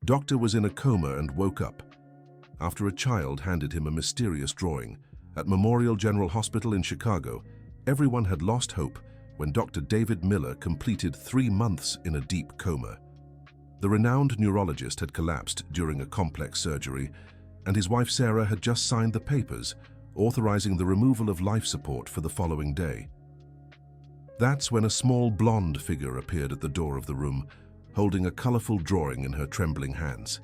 Doctor was in a coma and woke up after a child handed him a mysterious drawing. At Memorial General Hospital in Chicago, everyone had lost hope when Dr. David Miller completed 3 months in a deep coma. The renowned neurologist had collapsed during a complex surgery, and his wife Sarah had just signed the papers authorizing the removal of life support for the following day. That's when a small blonde figure appeared at the door of the room, holding a colorful drawing in her trembling hands.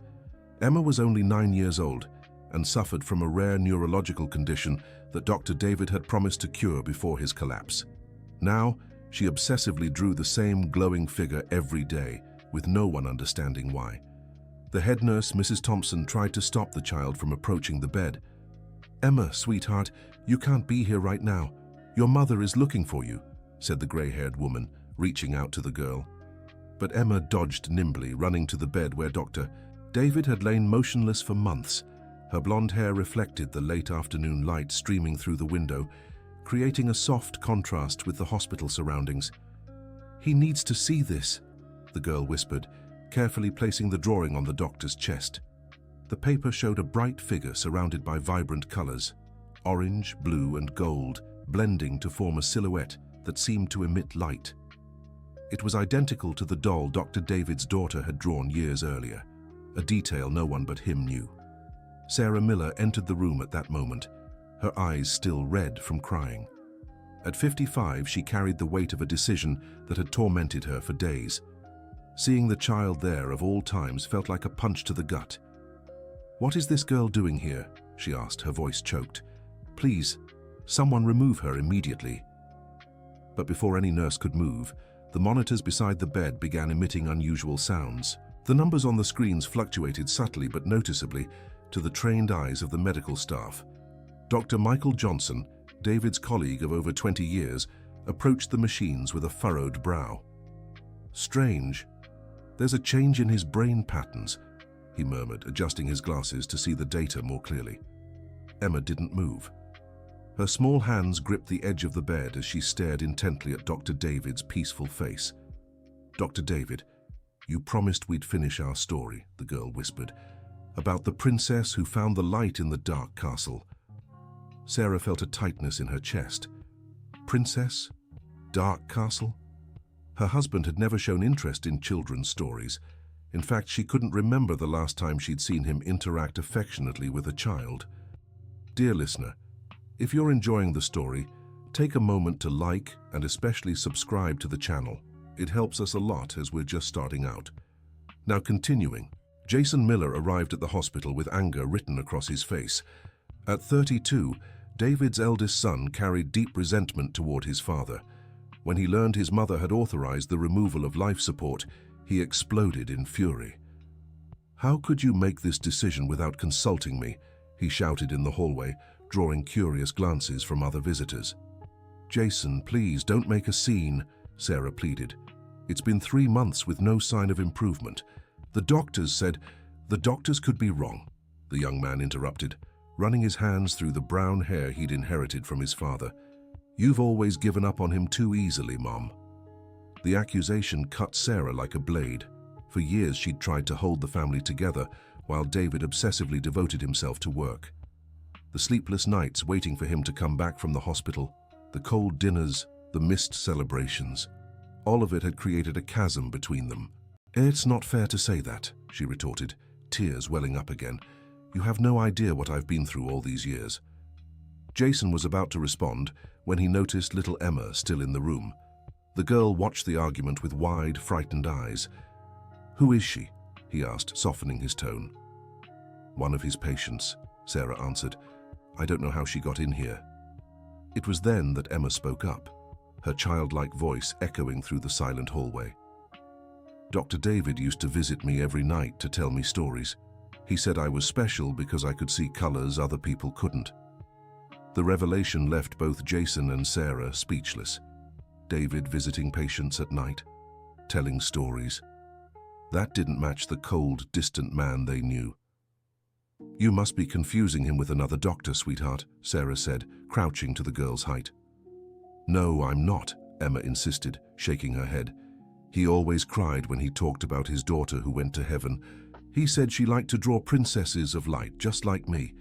Emma was only 9 years old and suffered from a rare neurological condition that Dr. David had promised to cure before his collapse. Now, she obsessively drew the same glowing figure every day, with no one understanding why. The head nurse, Mrs. Thompson, tried to stop the child from approaching the bed. "Emma, sweetheart, you can't be here right now. Your mother is looking for you," said the gray-haired woman, reaching out to the girl. But Emma dodged nimbly, running to the bed where Dr. David had lain motionless for months. Her blonde hair reflected the late afternoon light streaming through the window, creating a soft contrast with the hospital surroundings. "He needs to see this," the girl whispered, carefully placing the drawing on the doctor's chest. The paper showed a bright figure surrounded by vibrant colors, orange, blue, and gold, blending to form a silhouette that seemed to emit light. It was identical to the doll Dr. David's daughter had drawn years earlier, a detail no one but him knew. Sarah Miller entered the room at that moment, her eyes still red from crying. At 55, she carried the weight of a decision that had tormented her for days. Seeing the child there of all times felt like a punch to the gut. "What is this girl doing here?" she asked, her voice choked. "Please, someone remove her immediately." But before any nurse could move, the monitors beside the bed began emitting unusual sounds. The numbers on the screens fluctuated subtly but noticeably to the trained eyes of the medical staff. Dr. Michael Johnson, David's colleague of over 20 years, approached the machines with a furrowed brow. "Strange. There's a change in his brain patterns," he murmured, adjusting his glasses to see the data more clearly. Emma didn't move. Her small hands gripped the edge of the bed as she stared intently at Dr. David's peaceful face. "Dr. David, you promised we'd finish our story," the girl whispered, "about the princess who found the light in the dark castle." Sarah felt a tightness in her chest. Princess? Dark castle? Her husband had never shown interest in children's stories. In fact, she couldn't remember the last time she'd seen him interact affectionately with a child. Dear listener, if you're enjoying the story, take a moment to like and especially subscribe to the channel. It helps us a lot as we're just starting out. Now continuing, Jason Miller arrived at the hospital with anger written across his face. At 32, David's eldest son carried deep resentment toward his father. When he learned his mother had authorized the removal of life support, he exploded in fury. "How could you make this decision without consulting me?" he shouted in the hallway, drawing curious glances from other visitors. "Jason, please don't make a scene," Sarah pleaded. "It's been 3 months with no sign of improvement. The doctors said—" "The doctors could be wrong," the young man interrupted, running his hands through the brown hair he'd inherited from his father. "You've always given up on him too easily, Mom." The accusation cut Sarah like a blade. For years she'd tried to hold the family together while David obsessively devoted himself to work. The sleepless nights waiting for him to come back from the hospital, the cold dinners, the missed celebrations, all of it had created a chasm between them. "It's not fair to say that," she retorted, tears welling up again. "You have no idea what I've been through all these years." Jason was about to respond when he noticed little Emma still in the room. The girl watched the argument with wide, frightened eyes. "Who is she?" he asked, softening his tone. "One of his patients," Sarah answered. "I don't know how she got in here." It was then that Emma spoke up, her childlike voice echoing through the silent hallway. "Dr. David used to visit me every night to tell me stories. He said I was special because I could see colors other people couldn't." The revelation left both Jason and Sarah speechless. David visiting patients at night, telling stories. That didn't match the cold, distant man they knew. "You must be confusing him with another doctor, sweetheart," Sarah said, crouching to the girl's height. "No, I'm not," Emma insisted, shaking her head. "He always cried when he talked about his daughter who went to heaven. He said she liked to draw princesses of light, just like me.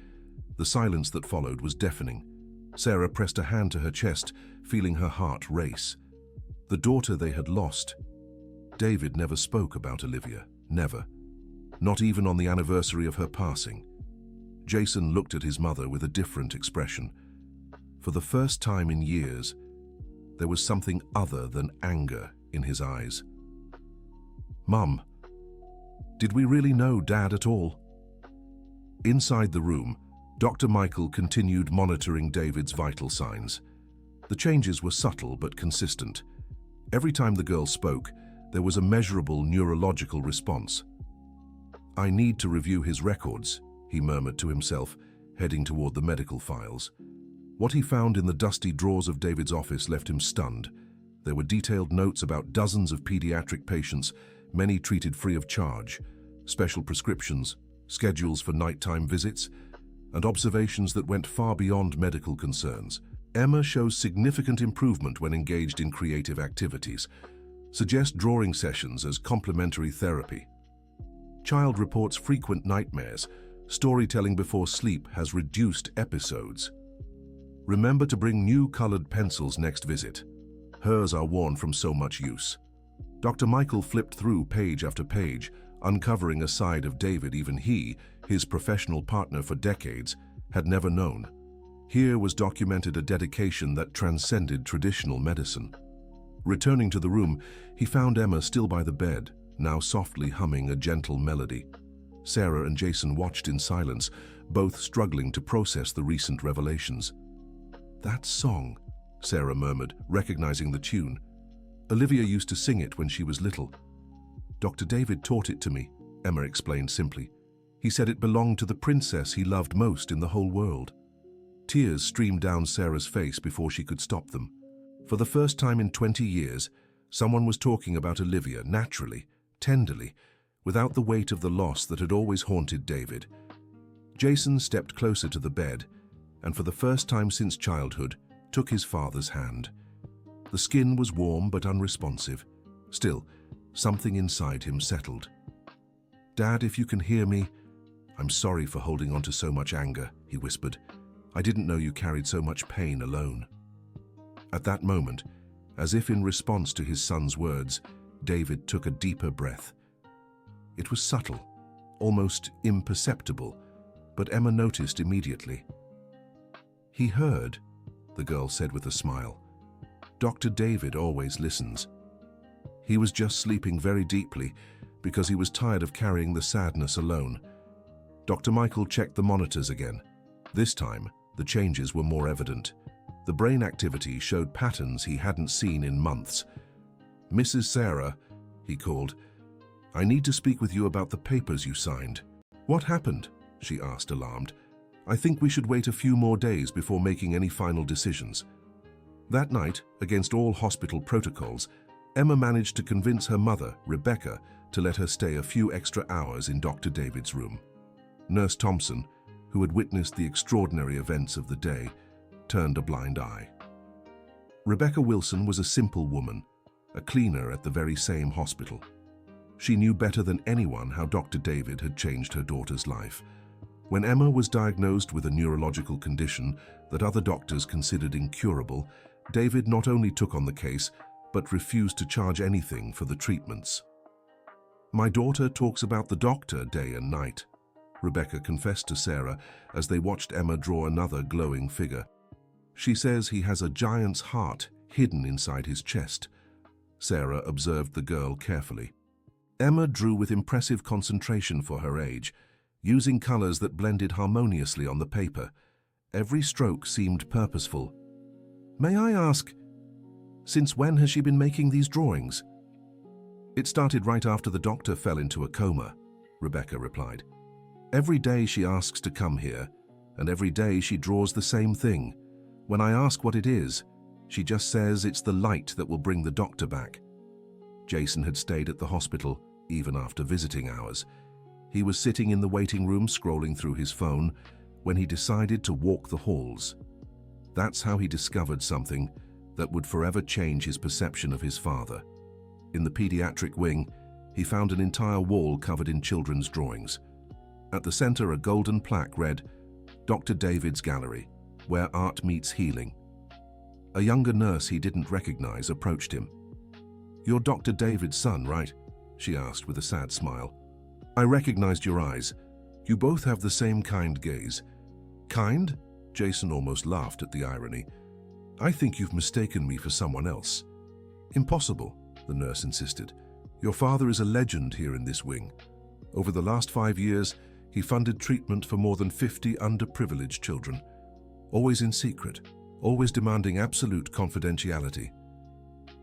The silence that followed was deafening. Sarah pressed a hand to her chest, feeling her heart race. The daughter they had lost. David never spoke about Olivia, never. Not even on the anniversary of her passing. Jason looked at his mother with a different expression. For the first time in years, there was something other than anger in his eyes. "Mum, did we really know Dad at all?" Inside the room, Dr. Michael continued monitoring David's vital signs. The changes were subtle but consistent. Every time the girl spoke, there was a measurable neurological response. "I need to review his records," he murmured to himself, heading toward the medical files. What he found in the dusty drawers of David's office left him stunned. There were detailed notes about dozens of pediatric patients, many treated free of charge, special prescriptions, schedules for nighttime visits, and observations that went far beyond medical concerns. Emma shows significant improvement when engaged in creative activities. Suggest drawing sessions as complementary therapy. Child reports frequent nightmares. Storytelling before sleep has reduced episodes. Remember to bring new colored pencils next visit. Hers are worn from so much use. Dr. Michael flipped through page after page, uncovering a side of David even he, his professional partner for decades, had never known. Here was documented a dedication that transcended traditional medicine. Returning to the room, he found Emma still by the bed, now softly humming a gentle melody. Sarah and Jason watched in silence, both struggling to process the recent revelations. "That song," Sarah murmured, recognizing the tune. "Olivia used to sing it when she was little." "Dr. David taught it to me," Emma explained simply. "He said it belonged to the princess he loved most in the whole world." Tears streamed down Sarah's face before she could stop them. For the first time in 20 years, someone was talking about Olivia naturally, tenderly, without the weight of the loss that had always haunted David. Jason stepped closer to the bed, and for the first time since childhood, took his father's hand. The skin was warm but unresponsive. Still, something inside him settled. "Dad, if you can hear me, I'm sorry for holding on to so much anger," he whispered. "I didn't know you carried so much pain alone." At that moment, as if in response to his son's words, David took a deeper breath. It was subtle, almost imperceptible, but Emma noticed immediately. "He heard," the girl said with a smile. "Dr. David always listens. He was just sleeping very deeply because he was tired of carrying the sadness alone." Dr. Michael checked the monitors again. This time, the changes were more evident. The brain activity showed patterns he hadn't seen in months. "Mrs. Sarah," he called, "I need to speak with you about the papers you signed." "What happened?" she asked, alarmed. "I think we should wait a few more days before making any final decisions." That night, against all hospital protocols, Emma managed to convince her mother, Rebecca, to let her stay a few extra hours in Dr. David's room. Nurse Thompson, who had witnessed the extraordinary events of the day, turned a blind eye. Rebecca Wilson was a simple woman, a cleaner at the very same hospital. She knew better than anyone how Dr. David had changed her daughter's life. When Emma was diagnosed with a neurological condition that other doctors considered incurable, David not only took on the case, but refused to charge anything for the treatments. "My daughter talks about the doctor day and night," Rebecca confessed to Sarah as they watched Emma draw another glowing figure. "She says he has a giant's heart hidden inside his chest." Sarah observed the girl carefully. Emma drew with impressive concentration for her age, using colors that blended harmoniously on the paper. Every stroke seemed purposeful. "May I ask, since when has she been making these drawings?" "It started right after the doctor fell into a coma," Rebecca replied. "Every day she asks to come here, and every day she draws the same thing. When I ask what it is, she just says it's the light that will bring the doctor back." Jason had stayed at the hospital, even after visiting hours. He was sitting in the waiting room scrolling through his phone when he decided to walk the halls. That's how he discovered something that would forever change his perception of his father. In the pediatric wing, he found an entire wall covered in children's drawings. At the center, a golden plaque read, "Dr. David's Gallery, where art meets healing." A younger nurse he didn't recognize approached him. "You're Dr. David's son, right?" she asked with a sad smile. "I recognized your eyes. You both have the same kind gaze." "Kind?" Jason almost laughed at the irony. "I think you've mistaken me for someone else." "Impossible," the nurse insisted. "Your father is a legend here in this wing. Over the last 5 years, he funded treatment for more than 50 underprivileged children. Always in secret, always demanding absolute confidentiality."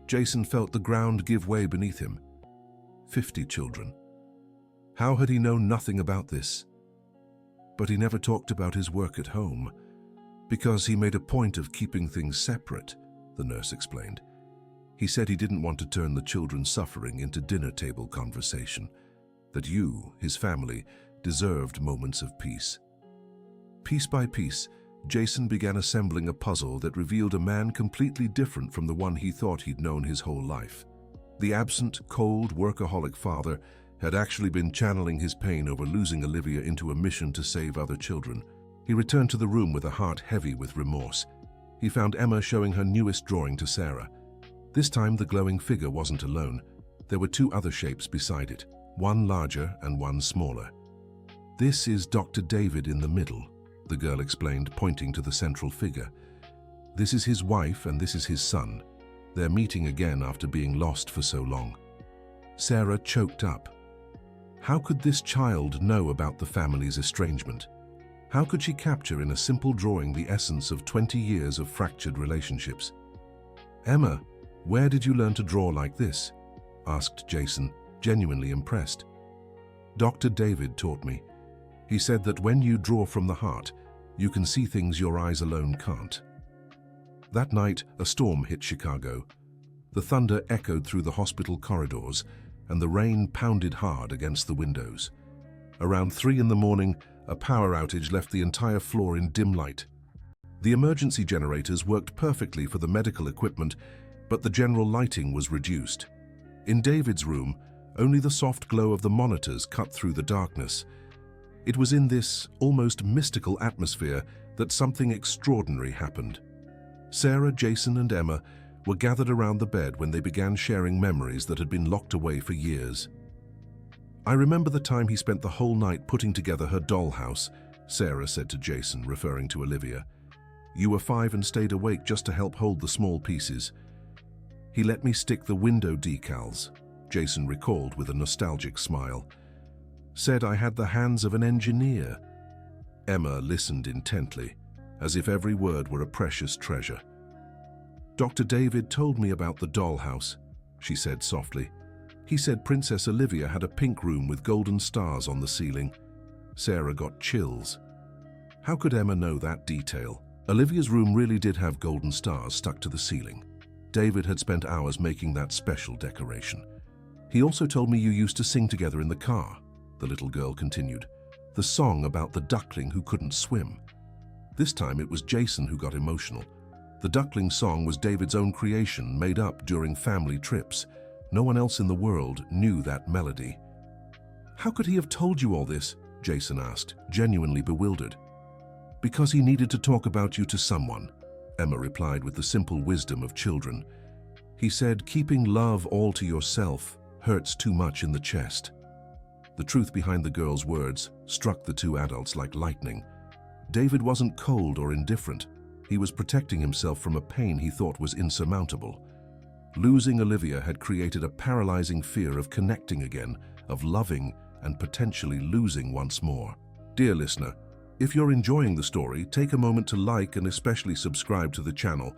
Jason felt the ground give way beneath him. 50 children. How had he known nothing about this? But he never talked about his work at home, because he made a point of keeping things separate, the nurse explained. He said he didn't want to turn the children's suffering into dinner table conversation, that you, his family, deserved moments of peace. Piece by piece, Jason began assembling a puzzle that revealed a man completely different from the one he thought he'd known his whole life. The absent, cold, workaholic father had actually been channeling his pain over losing Olivia into a mission to save other children. He returned to the room with a heart heavy with remorse. He found Emma showing her newest drawing to Sarah. This time the glowing figure wasn't alone. There were 2 other shapes beside it, one larger and one smaller. "This is Dr. David in the middle," the girl explained, pointing to the central figure. "This is his wife and this is his son. They're meeting again after being lost for so long." Sarah choked up. How could this child know about the family's estrangement? How could she capture in a simple drawing the essence of 20 years of fractured relationships? "Emma, where did you learn to draw like this?" asked Jason, genuinely impressed. "Dr. David taught me. He said that when you draw from the heart, you can see things your eyes alone can't." That night, a storm hit Chicago. The thunder echoed through the hospital corridors, and the rain pounded hard against the windows. Around 3 in the morning, a power outage left the entire floor in dim light. The emergency generators worked perfectly for the medical equipment, but the general lighting was reduced. In David's room, only the soft glow of the monitors cut through the darkness. It was in this almost mystical atmosphere that something extraordinary happened. Sarah, Jason, and Emma were gathered around the bed when they began sharing memories that had been locked away for years. "I remember the time he spent the whole night putting together her dollhouse," Sarah said to Jason, referring to Olivia. "You were 5 and stayed awake just to help hold the small pieces. He let me stick the window decals," Jason recalled with a nostalgic smile. "Said I had the hands of an engineer." Emma listened intently, as if every word were a precious treasure. "Dr. David told me about the dollhouse," she said softly. "He said Princess Olivia had a pink room with golden stars on the ceiling." Sarah got chills. How could Emma know that detail? Olivia's room really did have golden stars stuck to the ceiling. David had spent hours making that special decoration. "He also told me you used to sing together in the car," the little girl continued. "The song about the duckling who couldn't swim." This time it was Jason who got emotional. The duckling song was David's own creation, made up during family trips. No one else in the world knew that melody. "How could he have told you all this?" Jason asked, genuinely bewildered. "Because he needed to talk about you to someone," Emma replied with the simple wisdom of children. "He said keeping love all to yourself hurts too much in the chest." The truth behind the girl's words struck the 2 adults like lightning. David wasn't cold or indifferent. He was protecting himself from a pain he thought was insurmountable. Losing Olivia had created a paralyzing fear of connecting again, of loving and potentially losing once more. Dear listener, if you're enjoying the story, take a moment to like and especially subscribe to the channel.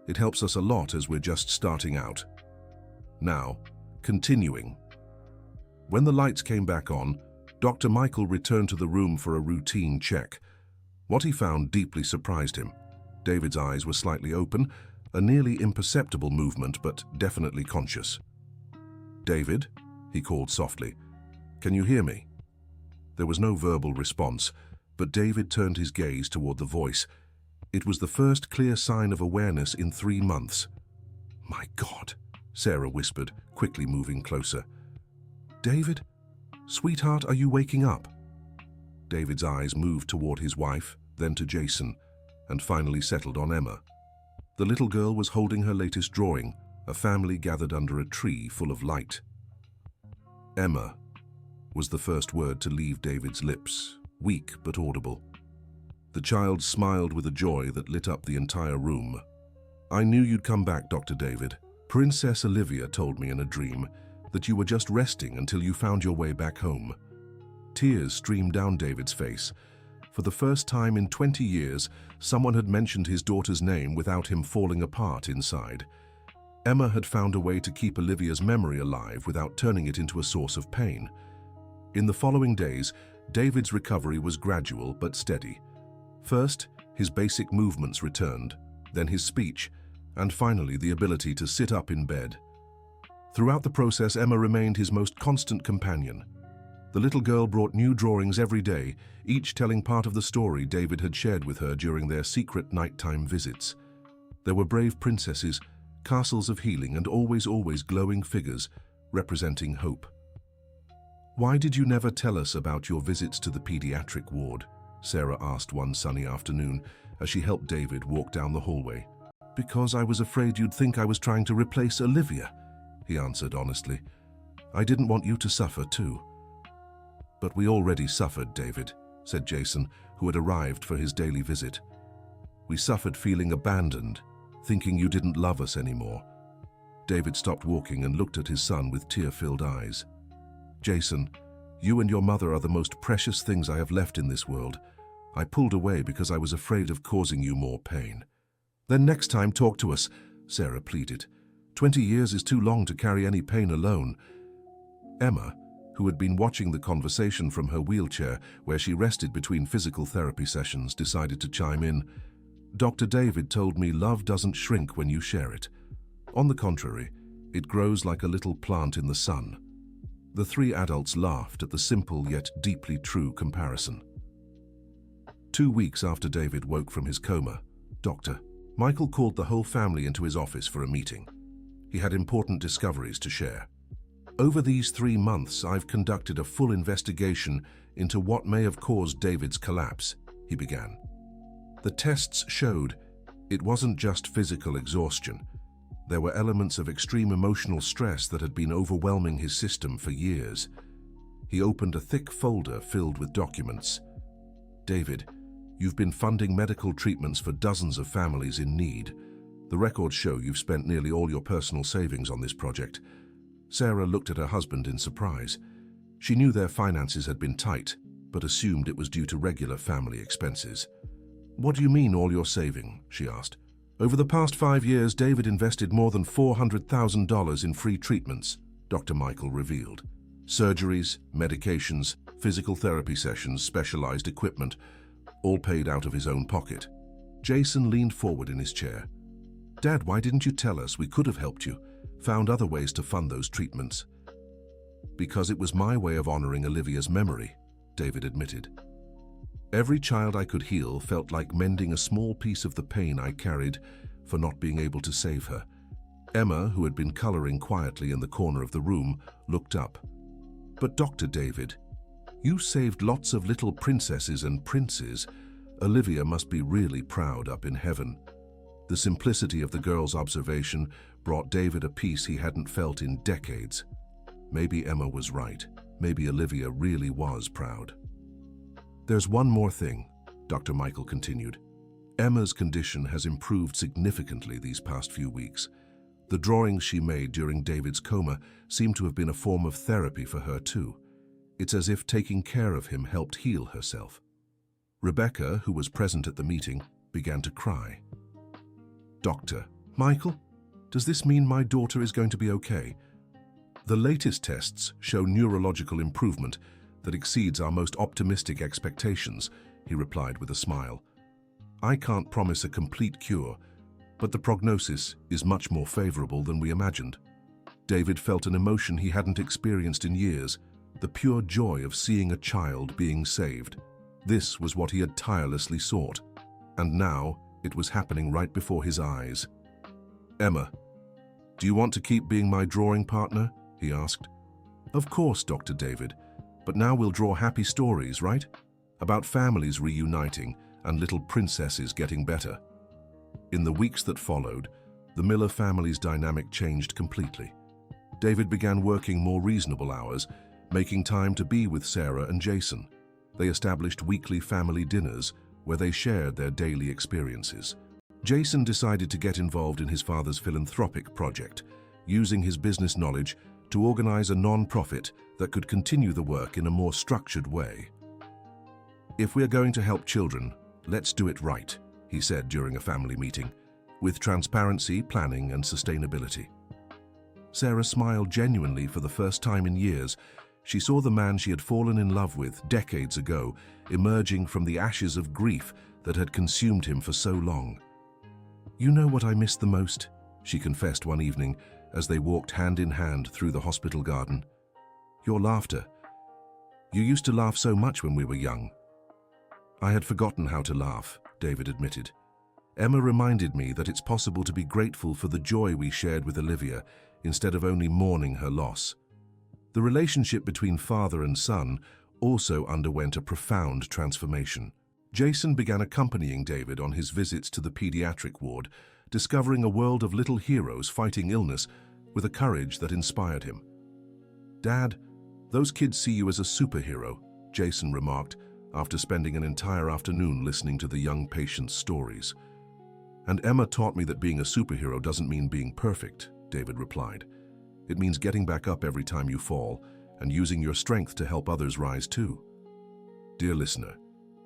It helps us a lot as we're just starting out. Now, continuing. When the lights came back on, Dr. Michael returned to the room for a routine check. What he found deeply surprised him. David's eyes were slightly open, a nearly imperceptible movement, but definitely conscious. "David?" he called softly. "Can you hear me?" There was no verbal response, but David turned his gaze toward the voice. It was the first clear sign of awareness in 3 months. "My God," Sarah whispered, quickly moving closer. David? Sweetheart, are you waking up? David's eyes moved toward his wife, then to Jason, and finally settled on Emma. The little girl was holding her latest drawing, a family gathered under a tree full of light. Emma was the first word to leave David's lips, weak but audible. The child smiled with a joy that lit up the entire room. I knew you'd come back, Dr. David. Princess Olivia told me in a dream that you were just resting until you found your way back home. Tears streamed down David's face. For the first time in 20 years, someone had mentioned his daughter's name without him falling apart inside. Emma had found a way to keep Olivia's memory alive without turning it into a source of pain. In the following days, David's recovery was gradual but steady. First, his basic movements returned, then his speech, and finally the ability to sit up in bed. Throughout the process, Emma remained his most constant companion. The little girl brought new drawings every day, each telling part of the story David had shared with her during their secret nighttime visits. There were brave princesses, castles of healing, and always glowing figures representing hope. "Why did you never tell us about your visits to the pediatric ward?" Sarah asked one sunny afternoon as she helped David walk down the hallway. "Because I was afraid you'd think I was trying to replace Olivia," he answered honestly. "I didn't want you to suffer too." "But we already suffered, David," said Jason, who had arrived for his daily visit. "We suffered feeling abandoned, thinking you didn't love us anymore." David stopped walking and looked at his son with tear-filled eyes. "Jason, you and your mother are the most precious things I have left in this world. I pulled away because I was afraid of causing you more pain." "Then next time talk to us," Sarah pleaded. 20 years is too long to carry any pain alone." Emma, who had been watching the conversation from her wheelchair where she rested between physical therapy sessions, decided to chime in. "Dr. David told me love doesn't shrink when you share it. On the contrary, it grows like a little plant in the sun." The three adults laughed at the simple yet deeply true comparison. 2 weeks after David woke from his coma, Dr. Michael called the whole family into his office for a meeting. He had important discoveries to share. "Over these 3 months, I've conducted a full investigation into what may have caused David's collapse," he began. "The tests showed it wasn't just physical exhaustion. There were elements of extreme emotional stress that had been overwhelming his system for years." He opened a thick folder filled with documents. "David, you've been funding medical treatments for dozens of families in need. The records show you've spent nearly all your personal savings on this project." Sarah looked at her husband in surprise. She knew their finances had been tight, but assumed it was due to regular family expenses. "What do you mean, all your saving?" she asked. "Over the past 5 years, David invested more than $400,000 in free treatments," Dr. Michael revealed. "Surgeries, medications, physical therapy sessions, specialized equipment, all paid out of his own pocket." Jason leaned forward in his chair. "Dad, why didn't you tell us? We could have helped you, found other ways to fund those treatments." "Because it was my way of honoring Olivia's memory," David admitted. "Every child I could heal felt like mending a small piece of the pain I carried for not being able to save her." Emma, who had been coloring quietly in the corner of the room, looked up. "But Dr. David, you saved lots of little princesses and princes. Olivia must be really proud up in heaven." The simplicity of the girl's observation brought David a peace he hadn't felt in decades. Maybe Emma was right. Maybe Olivia really was proud. "There's one more thing," Dr. Michael continued. "Emma's condition has improved significantly these past few weeks. The drawings she made during David's coma seem to have been a form of therapy for her too. It's as if taking care of him helped heal herself." Rebecca, who was present at the meeting, began to cry. "Dr. Michael, does this mean my daughter is going to be okay?" "The latest tests show neurological improvement that exceeds our most optimistic expectations," he replied with a smile. "I can't promise a complete cure, but the prognosis is much more favorable than we imagined." David felt an emotion he hadn't experienced in years, the pure joy of seeing a child being saved. This was what he had tirelessly sought, and now it was happening right before his eyes. "Emma, do you want to keep being my drawing partner?" he asked. Of course, Dr. David, but now we'll draw happy stories, right? About families reuniting and little princesses getting better. In the weeks that followed, the Miller family's dynamic changed completely. David began working more reasonable hours, making time to be with Sarah and Jason. They established weekly family dinners where they shared their daily experiences. Jason decided to get involved in his father's philanthropic project, using his business knowledge to organize a non-profit that could continue the work in a more structured way. "If we are going to help children, let's do it right," he said during a family meeting, with transparency, planning, and sustainability. Sarah smiled genuinely for the first time in years. She saw the man she had fallen in love with decades ago emerging from the ashes of grief that had consumed him for so long. "You know what I miss the most?" she confessed one evening as they walked hand in hand through the hospital garden. "Your laughter. You used to laugh so much when we were young." "I had forgotten how to laugh," David admitted. "Emma reminded me that it's possible to be grateful for the joy we shared with Olivia instead of only mourning her loss." The relationship between father and son also underwent a profound transformation. Jason began accompanying David on his visits to the pediatric ward, discovering a world of little heroes fighting illness with a courage that inspired him. "Dad, those kids see you as a superhero," Jason remarked after spending an entire afternoon listening to the young patients' stories. "And Emma taught me that being a superhero doesn't mean being perfect," David replied. "It means getting back up every time you fall and using your strength to help others rise too." Dear listener,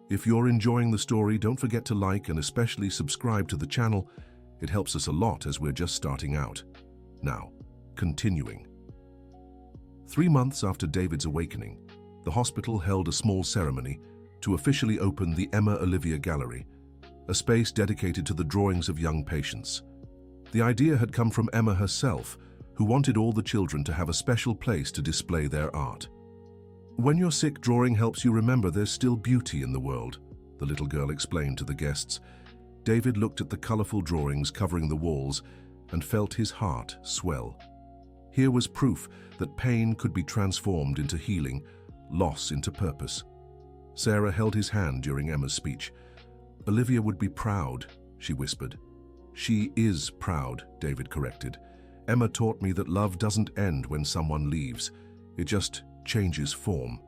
if you're enjoying the story, don't forget to like and especially subscribe to the channel. It helps us a lot as we're just starting out. Now, continuing. 3 months after David's awakening, the hospital held a small ceremony to officially open the Emma Olivia Gallery, a space dedicated to the drawings of young patients. The idea had come from Emma herself, who wanted all the children to have a special place to display their art. "When you're sick, drawing helps you remember there's still beauty in the world," the little girl explained to the guests. David looked at the colorful drawings covering the walls and felt his heart swell. Here was proof that pain could be transformed into healing, loss into purpose. Sarah held his hand during Emma's speech. "Olivia would be proud," she whispered. "She is proud," David corrected. "Emma taught me that love doesn't end when someone leaves. It just changes form."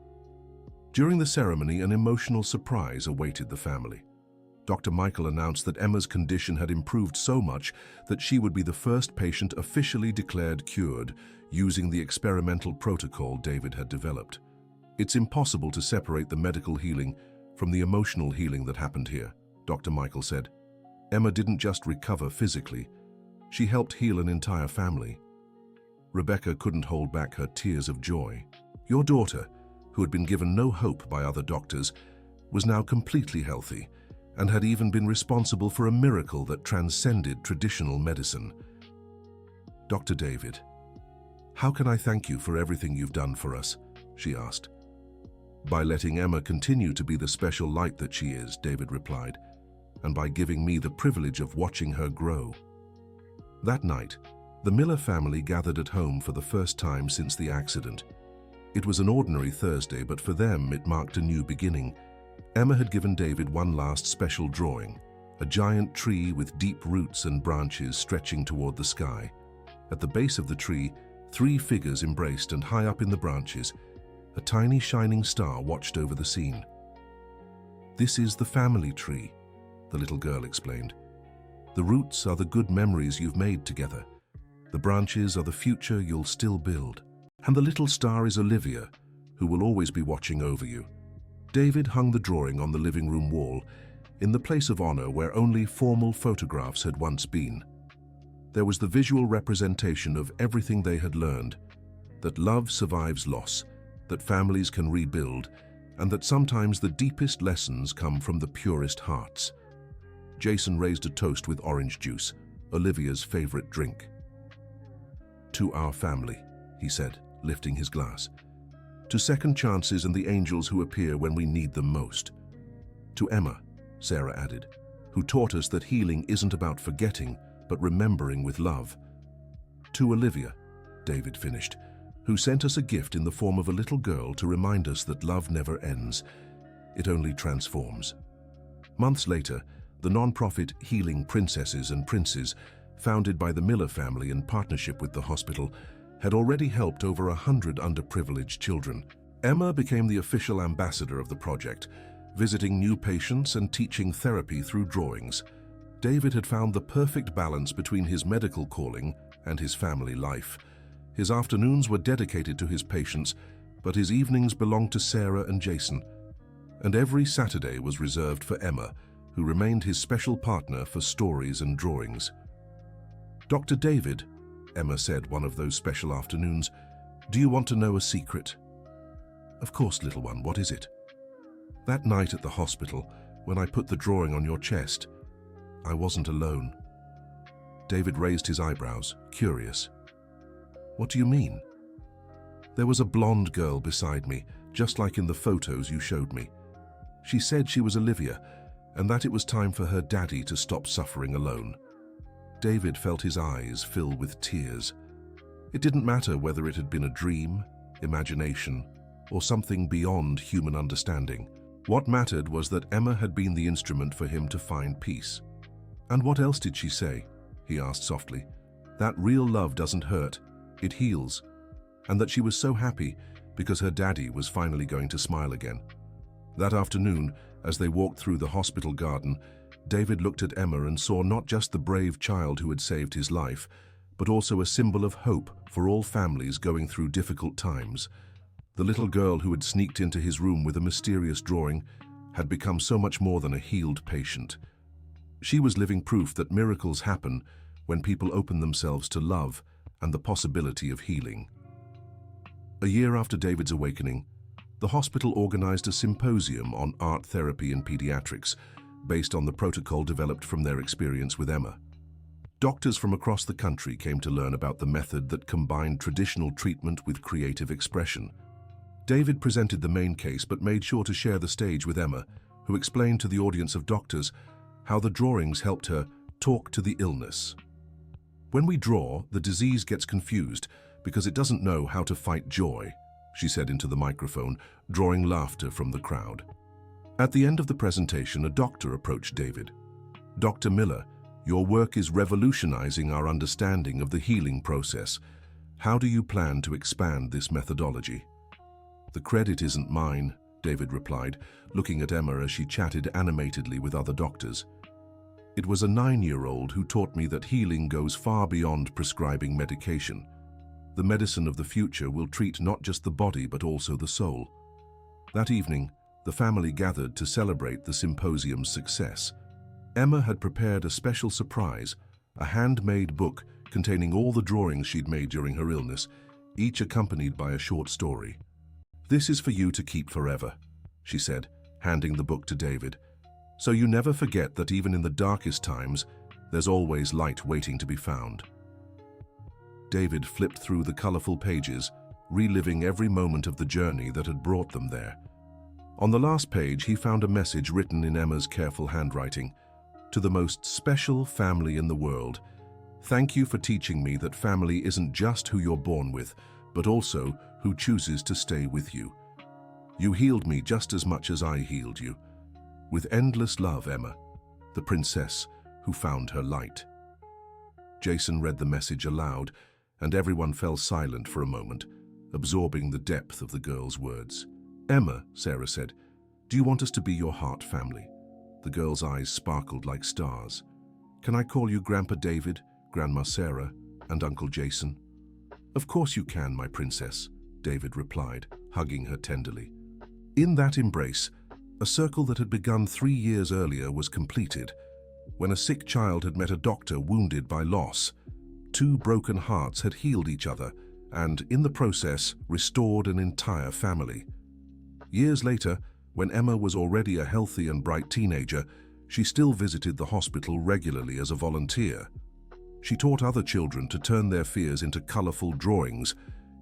During the ceremony, an emotional surprise awaited the family. Dr. Michael announced that Emma's condition had improved so much that she would be the first patient officially declared cured using the experimental protocol David had developed. "It's impossible to separate the medical healing from the emotional healing that happened here," Dr. Michael said. "Emma didn't just recover physically, she helped heal an entire family." Rebecca couldn't hold back her tears of joy. "Your daughter, who had been given no hope by other doctors, was now completely healthy and had even been responsible for a miracle that transcended traditional medicine." "Dr. David, how can I thank you for everything you've done for us?" she asked. "By letting Emma continue to be the special light that she is," David replied, "and by giving me the privilege of watching her grow." That night, the Miller family gathered at home for the first time since the accident. It was an ordinary Thursday, but for them it marked a new beginning. Emma had given David one last special drawing, a giant tree with deep roots and branches stretching toward the sky. At the base of the tree, 3 figures embraced, and high up in the branches, a tiny shining star watched over the scene. "This is the family tree," the little girl explained. "The roots are the good memories you've made together. The branches are the future you'll still build. And the little star is Olivia, who will always be watching over you." David hung the drawing on the living room wall, in the place of honor where only formal photographs had once been. There was the visual representation of everything they had learned, that love survives loss, that families can rebuild, and that sometimes the deepest lessons come from the purest hearts. Jason raised a toast with orange juice, Olivia's favorite drink. "To our family," he said, lifting his glass. "To second chances and the angels who appear when we need them most. To Emma," Sarah added, "who taught us that healing isn't about forgetting, but remembering with love. To Olivia," David finished, who sent us a gift in the form of a little girl to remind us that love never ends. It only transforms. Months later, the non-profit Healing Princesses and Princes, founded by the Miller family in partnership with the hospital, had already helped over 100 underprivileged children. Emma became the official ambassador of the project, visiting new patients and teaching therapy through drawings. David had found the perfect balance between his medical calling and his family life. His afternoons were dedicated to his patients, but his evenings belonged to Sarah and Jason. And every Saturday was reserved for Emma, who remained his special partner for stories and drawings. "Dr. David," Emma said one of those special afternoons, "do you want to know a secret?" "Of course, little one, what is it?" "That night at the hospital, when I put the drawing on your chest, I wasn't alone." David raised his eyebrows, curious. "What do you mean?" "There was a blonde girl beside me, just like in the photos you showed me. She said she was Olivia, and that it was time for her daddy to stop suffering alone." David felt his eyes fill with tears. It didn't matter whether it had been a dream, imagination, or something beyond human understanding. What mattered was that Emma had been the instrument for him to find peace. "And what else did she say?" he asked softly. "That real love doesn't hurt, it heals. And that she was so happy because her daddy was finally going to smile again." That afternoon, as they walked through the hospital garden, David looked at Emma and saw not just the brave child who had saved his life, but also a symbol of hope for all families going through difficult times. The little girl who had sneaked into his room with a mysterious drawing had become so much more than a healed patient. She was living proof that miracles happen when people open themselves to love and the possibility of healing. A year after David's awakening, the hospital organized a symposium on art therapy in pediatrics, based on the protocol developed from their experience with Emma. Doctors from across the country came to learn about the method that combined traditional treatment with creative expression. David presented the main case but made sure to share the stage with Emma, who explained to the audience of doctors how the drawings helped her talk to the illness. "When we draw, the disease gets confused because it doesn't know how to fight joy," she said into the microphone, drawing laughter from the crowd. At the end of the presentation, a doctor approached David. "Dr. Miller, your work is revolutionizing our understanding of the healing process. How do you plan to expand this methodology?" "The credit isn't mine," David replied, looking at Emma as she chatted animatedly with other doctors. "It was a 9-year-old who taught me that healing goes far beyond prescribing medication. The medicine of the future will treat not just the body but also the soul." That evening, the family gathered to celebrate the symposium's success. Emma had prepared a special surprise, a handmade book containing all the drawings she'd made during her illness, each accompanied by a short story. "This is for you to keep forever," she said, handing the book to David. "So you never forget that even in the darkest times, there's always light waiting to be found." David flipped through the colorful pages, reliving every moment of the journey that had brought them there. On the last page, he found a message written in Emma's careful handwriting. "To the most special family in the world, thank you for teaching me that family isn't just who you're born with, but also who chooses to stay with you. You healed me just as much as I healed you. With endless love, Emma, the princess who found her light." Jason read the message aloud, and everyone fell silent for a moment, absorbing the depth of the girl's words. "Emma," Sarah said, "do you want us to be your heart family?" The girl's eyes sparkled like stars. "Can I call you Grandpa David, Grandma Sarah, and Uncle Jason?" "Of course you can, my princess," David replied, hugging her tenderly. In that embrace, a circle that had begun 3 years earlier was completed. When a sick child had met a doctor wounded by loss, 2 broken hearts had healed each other and, in the process, restored an entire family. Years later, when Emma was already a healthy and bright teenager, she still visited the hospital regularly as a volunteer. She taught other children to turn their fears into colorful drawings,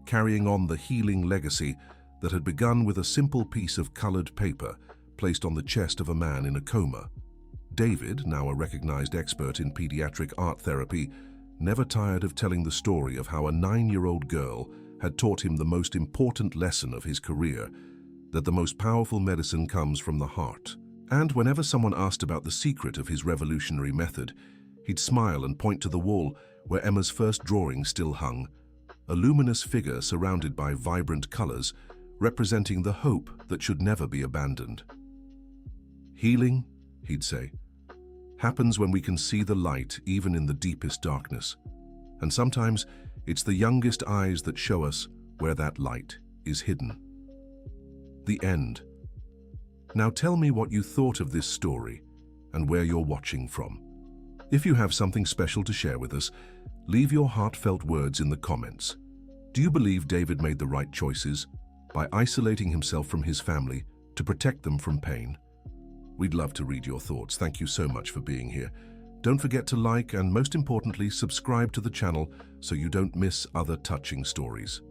carrying on the healing legacy that had begun with a simple piece of colored paper placed on the chest of a man in a coma. David, now a recognized expert in pediatric art therapy, never tired of telling the story of how a 9-year-old girl had taught him the most important lesson of his career, that the most powerful medicine comes from the heart. And whenever someone asked about the secret of his revolutionary method, he'd smile and point to the wall where Emma's first drawing still hung, a luminous figure surrounded by vibrant colors, representing the hope that should never be abandoned. Healing, he'd say, happens when we can see the light even in the deepest darkness. And sometimes it's the youngest eyes that show us where that light is hidden. The end. Now tell me what you thought of this story and where you're watching from. If you have something special to share with us, leave your heartfelt words in the comments. Do you believe David made the right choices by isolating himself from his family to protect them from pain? We'd love to read your thoughts. Thank you so much for being here. Don't forget to like and, most importantly, subscribe to the channel so you don't miss other touching stories.